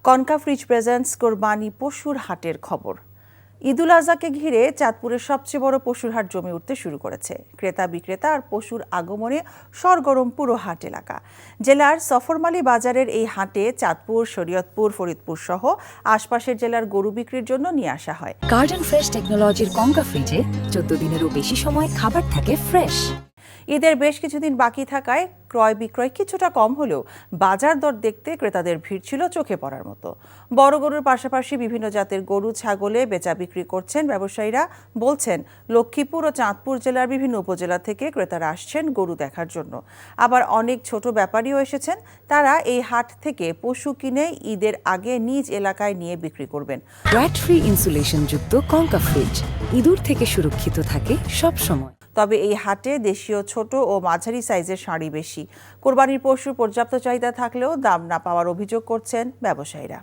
Concha fridge presents কোরবানি পশুর হাটের খবর। ঈদুল আজহাকে ঘিরে চাঁদপুরের সবচেয়ে বড় পশুর হাট জমে উঠতে শুরু করেছে। ক্রেতা বিক্রেতা আর পশুর আগমনে সরগরম পুরো হাট এলাকা। জেলার সফরমালী বাজারের এই হাটে চাঁদপুর, শরীয়তপুর, ফরিদপুর সহ আশপাশের জেলার গরু বিক্রির জন্য নিয়ে আসা হয়। গার্ডেন ফ্রেশ টেকনোলজির কনকা ফ্রিজে 14 দিনেরও বেশি সময় খাবার থাকে ফ্রেশ। ঈদের বেশ কিছুদিন বাকি থাকায় ক্রয় বিক্রয় কিছুটা কম হলেও বাজার দর দেখতে ক্রেতাদের ভিড় ছিল চোখে পড়ার মতো। বড় গরুর পাশাপাশি বিভিন্ন জাতের গরু, ছাগলে বেচা বিক্রি করছেন ব্যবসায়ীরা। বলছেন, লক্ষ্মীপুর ও চাঁদপুর জেলার বিভিন্ন উপজেলা থেকে ক্রেতারা আসছেন গরু দেখার জন্য। আবার অনেক ছোট ব্যাপারীও এসেছেন। তারা এই হাট থেকে পশু কিনে ঈদের আগে নিজ এলাকায় নিয়ে বিক্রি করবেন। র্যাট ফ্রি ইনসুলেশন যুক্ত কনকা ফ্রিজ ইঁদুর থেকে সুরক্ষিত থাকে সব সময়। তবে এই হাটে দেশীয় ছোট ও মাঝারি সাইজের ষাঁড়ি বেশি। কোরবানির পশুর পর্যাপ্ত চাহিদা থাকলেও দাম না পাওয়ার অভিযোগ করছেন ব্যবসায়ীরা।